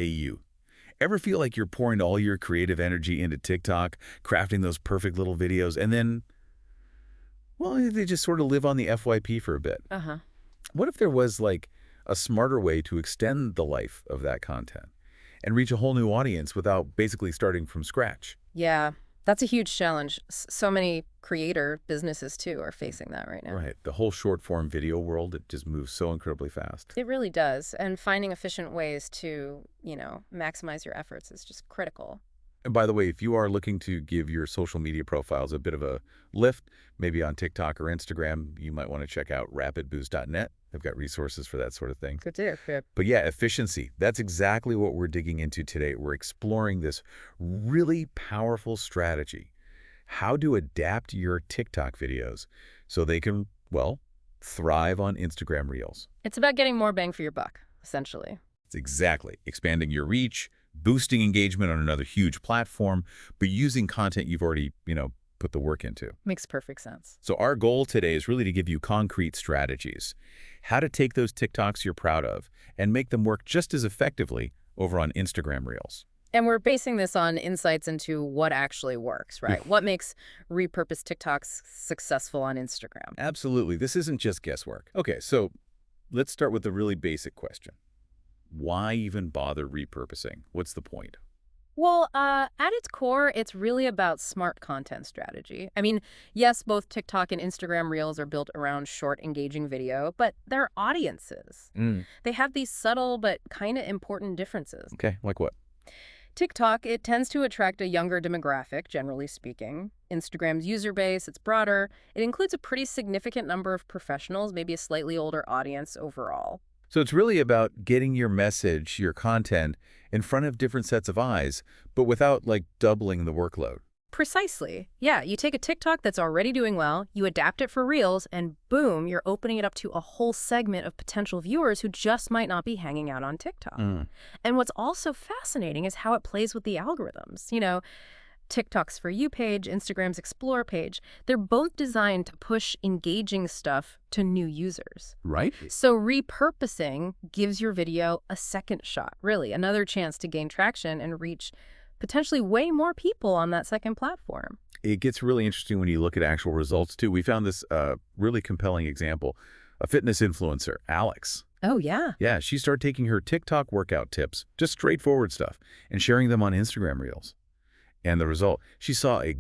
pay you. Ever feel like you're pouring all your creative energy into TikTok, crafting those perfect little videos, and then, well, they just sort of live on the FYP for a bit? Uh-huh. What if there was like a smarter way to extend the life of that content and reach a whole new audience without basically starting from scratch? Yeah, that's a huge challenge. So many creator businesses, too, are facing that right now. Right. The whole short form video world, it just moves so incredibly fast. It really does. And finding efficient ways to, maximize your efforts is just critical. And by the way, if you are looking to give your social media profiles a bit of a lift, maybe on TikTok or Instagram, you might want to check out rapidboost.net. They've got resources for that sort of thing. Good to hear. But yeah, efficiency. That's exactly what we're digging into today. We're exploring this really powerful strategy. How to adapt your TikTok videos so they can, well, thrive on Instagram Reels. It's about getting more bang for your buck, essentially. It's exactly expanding your reach, boosting engagement on another huge platform, but using content you've already, put the work into. Makes perfect sense. So our goal today is really to give you concrete strategies, how to take those TikToks you're proud of and make them work just as effectively over on Instagram Reels. And we're basing this on insights into what actually works, right? What makes repurposed TikToks successful on Instagram? Absolutely. This isn't just guesswork. Okay, so let's start with the really basic question. Why even bother repurposing? What's the point? Well, at its core, it's really about smart content strategy. I mean, yes, both TikTok and Instagram Reels are built around short, engaging video, but they're audiences. They have these subtle but kind of important differences. Okay, like what? TikTok, it tends to attract a younger demographic, generally speaking. Instagram's user base, it's broader. It includes a pretty significant number of professionals, maybe a slightly older audience overall. So it's really about getting your message, your content, in front of different sets of eyes, but without, doubling the workload. Precisely. Yeah, you take a TikTok that's already doing well, you adapt it for Reels, and boom, you're opening it up to a whole segment of potential viewers who just might not be hanging out on TikTok. And what's also fascinating is how it plays with the algorithms. TikTok's For You page, Instagram's Explore page, they're both designed to push engaging stuff to new users. Right? So repurposing gives your video a second shot, really, another chance to gain traction and reach potentially way more people on that second platform. It gets really interesting when you look at actual results, too. We found this really compelling example. A fitness influencer, Alex. Oh, yeah. Yeah, she started taking her TikTok workout tips, just straightforward stuff, and sharing them on Instagram Reels. And the result, she saw a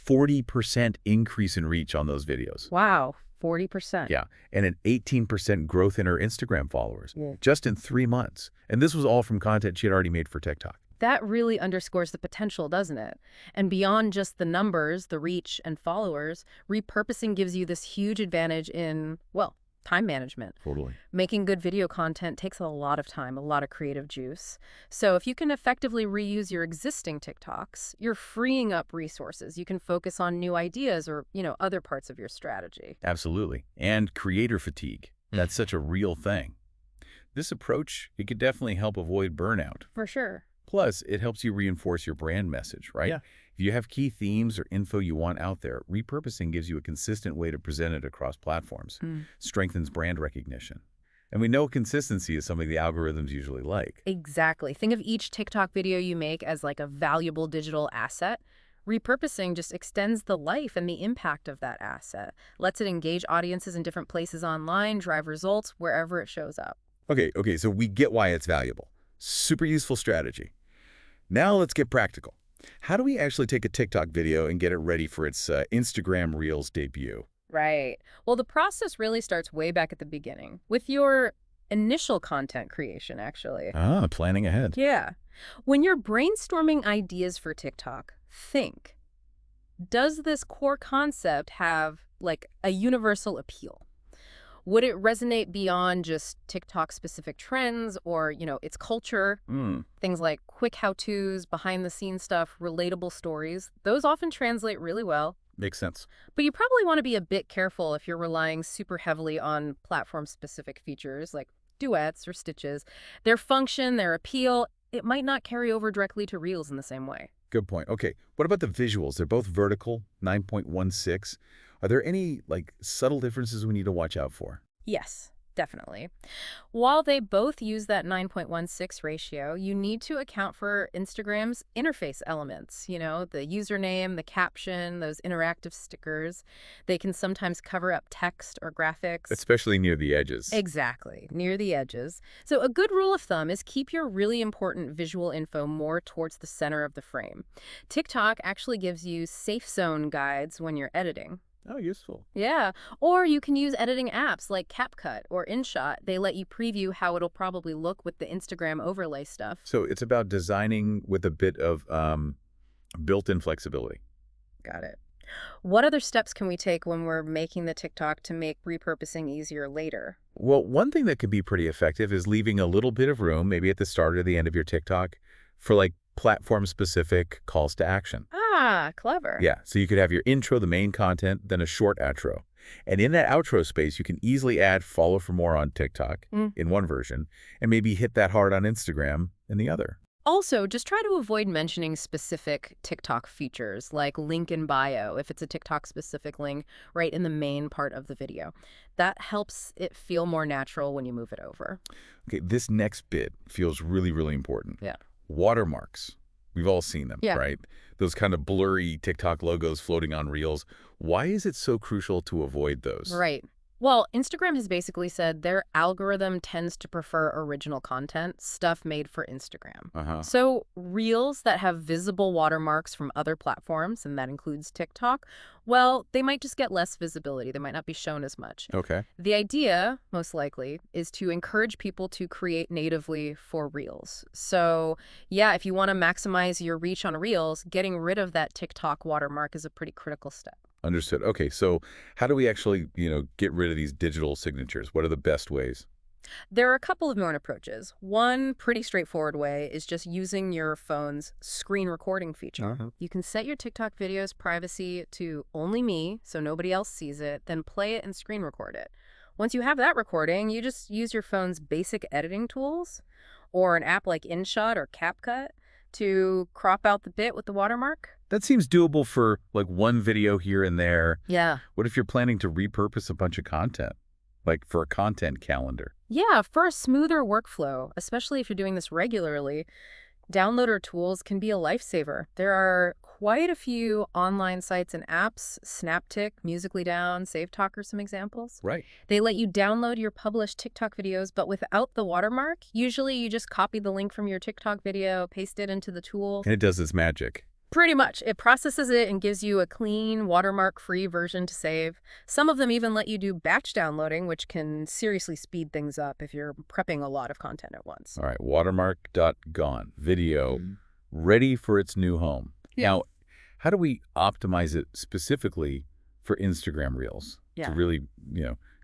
40% increase in reach on those videos. Wow, 40%. Yeah, and an 18% growth in her Instagram followers, just in 3 months. And this was all from content she had already made for TikTok. That really underscores the potential, doesn't it? And beyond just the numbers, the reach, and followers, repurposing gives you this huge advantage in, well, time management. Totally. Making good video content takes a lot of time, a lot of creative juice. So if you can effectively reuse your existing TikToks, you're freeing up resources. You can focus on new ideas or, other parts of your strategy. Absolutely. And creator fatigue. That's such a real thing. This approach, it could definitely help avoid burnout. For sure. Plus, it helps you reinforce your brand message, right? Yeah. If you have key themes or info you want out there, repurposing gives you a consistent way to present it across platforms, strengthens brand recognition. And we know consistency is something the algorithms usually like. Exactly. Think of each TikTok video you make as like a valuable digital asset. Repurposing just extends the life and the impact of that asset, lets it engage audiences in different places online, drive results wherever it shows up. Okay, so we get why it's valuable. Super useful strategy. Now let's get practical. How do we actually take a TikTok video and get it ready for its Instagram Reels debut? Right. Well, the process really starts way back at the beginning with your initial content creation, actually. Planning ahead. Yeah. When you're brainstorming ideas for TikTok, think, does this core concept have a universal appeal? Would it resonate beyond just TikTok-specific trends or, its culture? Things like quick how-tos, behind-the-scenes stuff, relatable stories. Those often translate really well. Makes sense. But you probably want to be a bit careful if you're relying super heavily on platform-specific features like duets or stitches. Their function, their appeal, it might not carry over directly to Reels in the same way. Good point. Okay, what about the visuals? They're both vertical, 9.16. Are there any, subtle differences we need to watch out for? Yes. Definitely. While they both use that 9.16 ratio, you need to account for Instagram's interface elements, the username, the caption, those interactive stickers. They can sometimes cover up text or graphics. Especially near the edges. Exactly, near the edges. So a good rule of thumb is keep your really important visual info more towards the center of the frame. TikTok actually gives you safe zone guides when you're editing. Oh, useful. Yeah, or you can use editing apps like CapCut or InShot. They let you preview how it'll probably look with the Instagram overlay stuff. So it's about designing with a bit of built-in flexibility. Got it. What other steps can we take when we're making the TikTok to make repurposing easier later? Well, one thing that could be pretty effective is leaving a little bit of room, maybe at the start or the end of your TikTok, for like platform-specific calls to action. Ah, clever. Yeah, so you could have your intro, the main content, then a short outro. And in that outro space, you can easily add follow for more on TikTok in one version, and maybe hit that hard on Instagram in the other. Also, just try to avoid mentioning specific TikTok features like link in bio, if it's a TikTok-specific link, right in the main part of the video. That helps it feel more natural when you move it over. Okay, this next bit feels really, really important. Yeah. Watermarks. We've all seen them, Yeah. right? Those kind of blurry TikTok logos floating on Reels. Why is it so crucial to avoid those? Right. Well, Instagram has basically said their algorithm tends to prefer original content, stuff made for Instagram. Uh-huh. So Reels that have visible watermarks from other platforms, and that includes TikTok, well, they might just get less visibility. They might not be shown as much. Okay. The idea, most likely, is to encourage people to create natively for Reels. So, yeah, if you want to maximize your reach on Reels, getting rid of that TikTok watermark is a pretty critical step. Understood. Okay, so how do we actually, get rid of these digital signatures? What are the best ways? There are a couple of known approaches. One pretty straightforward way is just using your phone's screen recording feature. Uh-huh. You can set your TikTok video's privacy to only me, so nobody else sees it, then play it and screen record it. Once you have that recording, you just use your phone's basic editing tools or an app like InShot or CapCut to crop out the bit with the watermark. That seems doable for like one video here and there. Yeah. What if you're planning to repurpose a bunch of content, like for a content calendar? Yeah, for a smoother workflow, especially if you're doing this regularly, downloader tools can be a lifesaver. There are quite a few online sites and apps, Snaptic, Musically Down, SaveTalk are some examples. Right. They let you download your published TikTok videos, but without the watermark. Usually you just copy the link from your TikTok video, paste it into the tool. And it does this magic. Pretty much. It processes it and gives you a clean, watermark-free version to save. Some of them even let you do batch downloading, which can seriously speed things up if you're prepping a lot of content at once. All right, watermark.gone. Video ready for its new home. Yeah. Now, how do we optimize it specifically for Instagram Reels to really,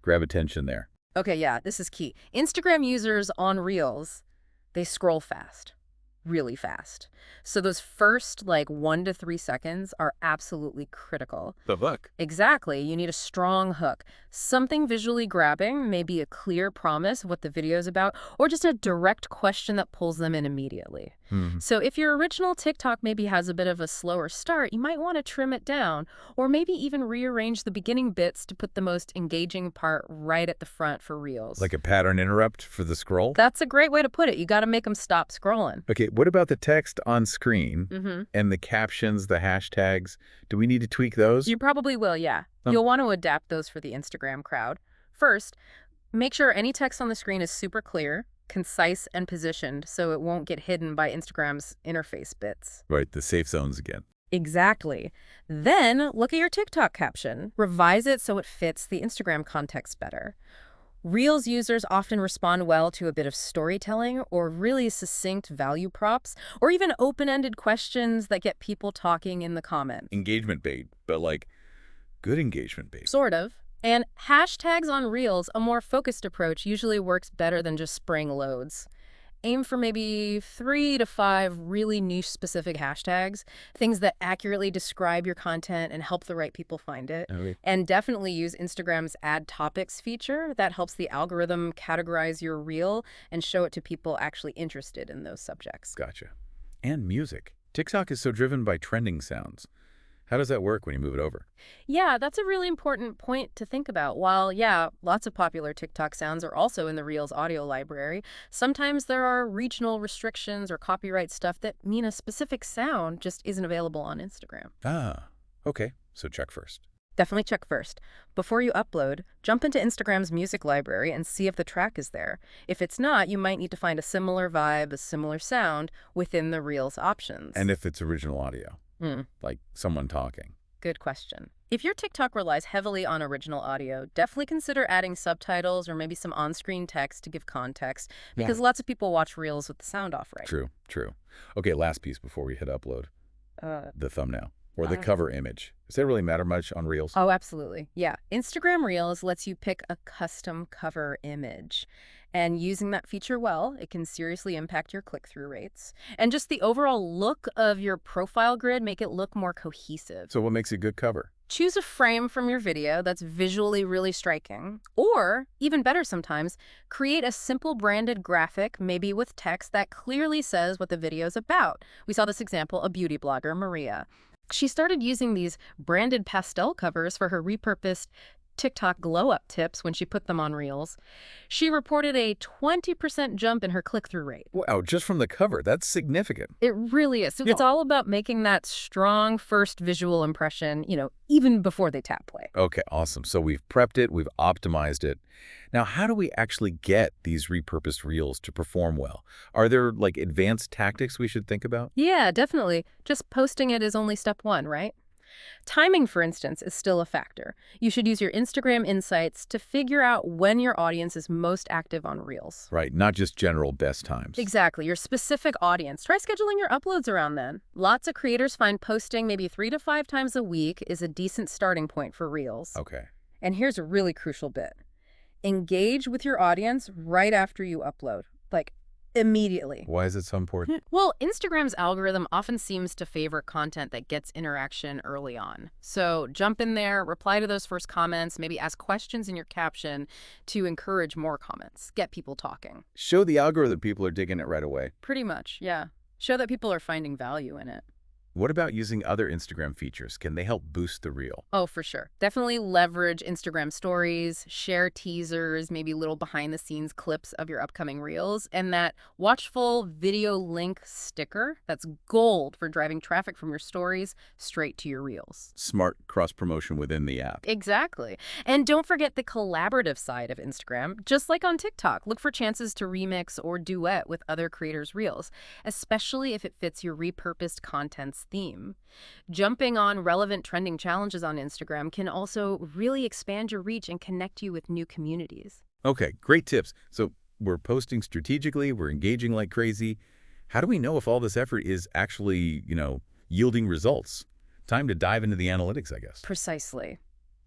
grab attention there? Okay, yeah, this is key. Instagram users on Reels, they scroll fast. Really fast. So those first 1 to 3 seconds are absolutely critical. The hook. Exactly. You need a strong hook. Something visually grabbing, maybe a clear promise of what the video is about, or just a direct question that pulls them in immediately. So if your original TikTok maybe has a bit of a slower start, you might want to trim it down, or maybe even rearrange the beginning bits to put the most engaging part right at the front for Reels. Like a pattern interrupt for the scroll? That's a great way to put it. You got to make them stop scrolling. Okay, what about the text on screen and the captions, the hashtags? Do we need to tweak those? You probably will, yeah. You'll want to adapt those for the Instagram crowd. First, make sure any text on the screen is super clear, concise, and positioned so it won't get hidden by Instagram's interface bits. Right, the safe zones again. Exactly. Then look at your TikTok caption. Revise it so it fits the Instagram context better. Reels users often respond well to a bit of storytelling or really succinct value props or even open-ended questions that get people talking in the comments. Engagement bait, but good engagement bait. Sort of. And hashtags on Reels, a more focused approach, usually works better than just spraying loads. Aim for maybe 3 to 5 really niche-specific hashtags, things that accurately describe your content and help the right people find it. Okay. And definitely use Instagram's Add Topics feature. That helps the algorithm categorize your reel and show it to people actually interested in those subjects. Gotcha. And music. TikTok is so driven by trending sounds. How does that work when you move it over? Yeah, that's a really important point to think about. While, yeah, lots of popular TikTok sounds are also in the Reels audio library, sometimes there are regional restrictions or copyright stuff that mean a specific sound just isn't available on Instagram. Ah, okay. So check first. Definitely check first. Before you upload, jump into Instagram's music library and see if the track is there. If it's not, you might need to find a similar vibe, a similar sound within the Reels options. And if it's original audio, like someone talking. Good question. If your TikTok relies heavily on original audio, definitely consider adding subtitles or maybe some on-screen text to give context, because lots of people watch Reels with the sound off, right? True, true. Okay, last piece before we hit upload. The thumbnail or the cover image. Does that really matter much on Reels? Oh, absolutely. Yeah. Instagram Reels lets you pick a custom cover image. And using that feature well, it can seriously impact your click-through rates. And just the overall look of your profile grid, make it look more cohesive. So what makes a good cover? Choose a frame from your video that's visually really striking. Or, even better sometimes, create a simple branded graphic, maybe with text that clearly says what the video's about. We saw this example, a beauty blogger, Maria. She started using these branded pastel covers for her repurposed TikTok glow-up tips when she put them on Reels. She reported a 20% jump in her click-through rate. Wow, just from the cover. That's significant. It really is. So it's all about making that strong first visual impression, even before they tap play. Okay, awesome. So we've prepped it, we've optimized it. Now, how do we actually get these repurposed Reels to perform well? Are there, like, advanced tactics we should think about? Yeah, definitely. Just posting it is only step one, right? Timing, for instance, is still a factor. You should use your Instagram insights to figure out when your audience is most active on Reels. Right, not just general best times. Exactly, your specific audience. Try scheduling your uploads around then. Lots of creators find posting maybe 3 to 5 times a week is a decent starting point for Reels. Okay. And here's a really crucial bit. Engage with your audience right after you upload. Like, immediately. Why is it so important? Well, Instagram's algorithm often seems to favor content that gets interaction early on. So jump in there, reply to those first comments, maybe ask questions in your caption to encourage more comments, get people talking. Show the algorithm people are digging it right away. Pretty much, yeah. Show that people are finding value in it. What about using other Instagram features? Can they help boost the reel? Oh, for sure. Definitely leverage Instagram stories, share teasers, maybe little behind-the-scenes clips of your upcoming reels, and that watchful video link sticker, that's gold for driving traffic from your stories straight to your reels. Smart cross-promotion within the app. Exactly. And don't forget the collaborative side of Instagram. Just like on TikTok, look for chances to remix or duet with other creators' reels, especially if it fits your repurposed content's theme. Jumping on relevant trending challenges on Instagram can also really expand your reach and connect you with new communities. Okay, great tips. So we're posting strategically, we're engaging like crazy. How do we know if all this effort is actually, yielding results? Time to dive into the analytics, I guess. Precisely.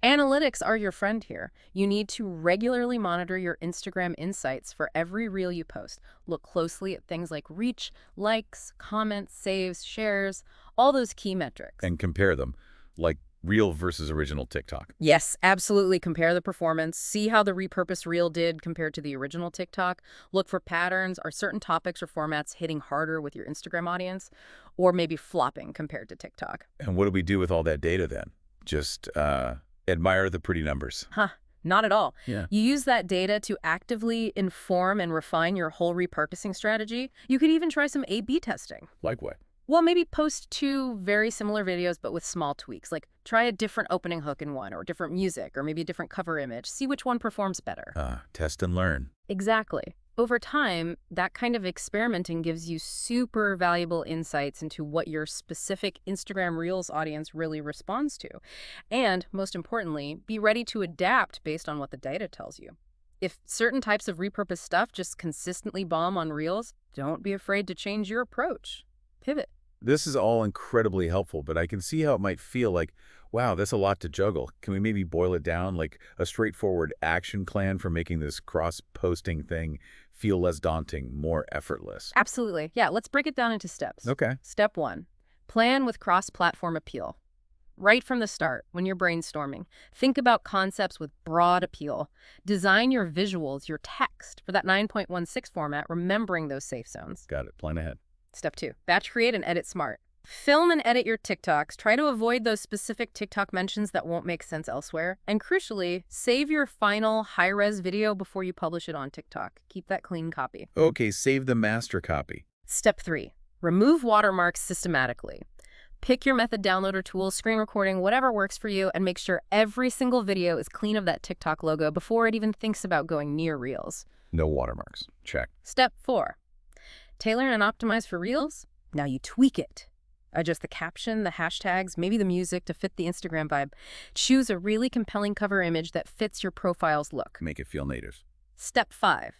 Analytics are your friend here. You need to regularly monitor your Instagram insights for every reel you post. Look closely at things like reach, likes, comments, saves, shares, all those key metrics. And compare them, like reel versus original TikTok. Yes, absolutely. Compare the performance. See how the repurposed reel did compared to the original TikTok. Look for patterns. Are certain topics or formats hitting harder with your Instagram audience, or maybe flopping compared to TikTok? And what do we do with all that data then? Just admire the pretty numbers. Not at all. Yeah. You use that data to actively inform and refine your whole repurposing strategy. You could even try some A/B testing. Like what? Well, maybe post 2 very similar videos, but with small tweaks. Like try a different opening hook in one, or different music, or maybe a different cover image. See which one performs better. Test and learn. Exactly. Over time, that kind of experimenting gives you super valuable insights into what your specific Instagram Reels audience really responds to. And, most importantly, be ready to adapt based on what the data tells you. If certain types of repurposed stuff just consistently bomb on Reels, don't be afraid to change your approach. Pivot. This is all incredibly helpful, but I can see how it might feel like, wow, that's a lot to juggle. Can we maybe boil it down, like a straightforward action plan for making this cross-posting thing feel less daunting, more effortless? Absolutely. Yeah, let's break it down into steps. Okay. Step 1, plan with cross-platform appeal. Right from the start, when you're brainstorming, think about concepts with broad appeal. Design your visuals, your text for that 9.16 format, remembering those safe zones. Got it. Plan ahead. Step 2, batch create and edit smart. Film and edit your TikToks. Try to avoid those specific TikTok mentions that won't make sense elsewhere. And crucially, save your final high-res video before you publish it on TikTok. Keep that clean copy. Okay, save the master copy. Step 3. Remove watermarks systematically. Pick your method downloader tool, screen recording, whatever works for you, and make sure every single video is clean of that TikTok logo before it even thinks about going near Reels. No watermarks. Check. Step 4. Tailor and optimize for Reels. Now you tweak it. Adjust the caption, the hashtags, maybe the music to fit the Instagram vibe. Choose a really compelling cover image that fits your profile's look. Make it feel native. Step 5.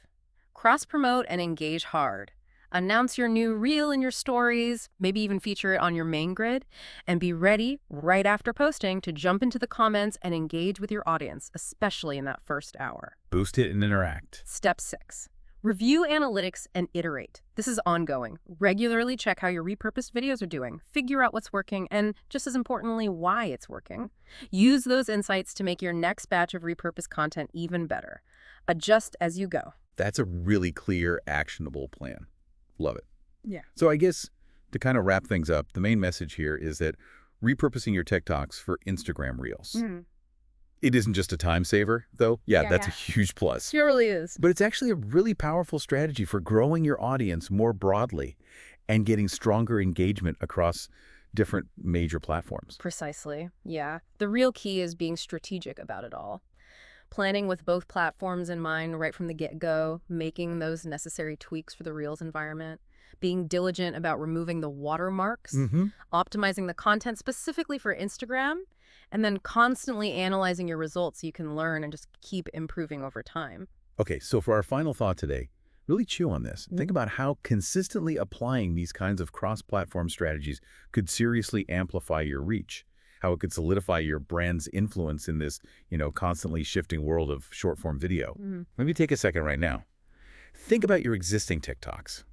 Cross-promote and engage hard. Announce your new reel in your stories, maybe even feature it on your main grid, and be ready right after posting to jump into the comments and engage with your audience, especially in that first hour. Boost it and interact. Step 6. Review analytics and iterate. This is ongoing. Regularly check how your repurposed videos are doing, figure out what's working, and just as importantly, why it's working. Use those insights to make your next batch of repurposed content even better. Adjust as you go. That's a really clear, actionable plan. Love it. Yeah. So I guess to kind of wrap things up, the main message here is that repurposing your TikToks for Instagram Reels. It isn't just a time saver, though. Yeah, that's a huge plus. Sure really is. But it's actually a really powerful strategy for growing your audience more broadly and getting stronger engagement across different major platforms. Precisely. Yeah. The real key is being strategic about it all. Planning with both platforms in mind right from the get-go, making those necessary tweaks for the Reels environment, being diligent about removing the watermarks, optimizing the content specifically for Instagram, and then constantly analyzing your results so you can learn and just keep improving over time. Okay, so for our final thought today, really chew on this. Think about how consistently applying these kinds of cross-platform strategies could seriously amplify your reach, how it could solidify your brand's influence in this, constantly shifting world of short-form video. Maybe take a second right now. Think about your existing TikToks.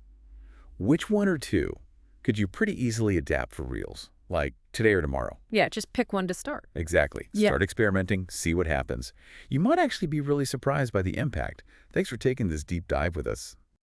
Which one or two could you pretty easily adapt for Reels, like today or tomorrow? Yeah, just pick one to start. Exactly. Start experimenting, see what happens. You might actually be really surprised by the impact. Thanks for taking this deep dive with us.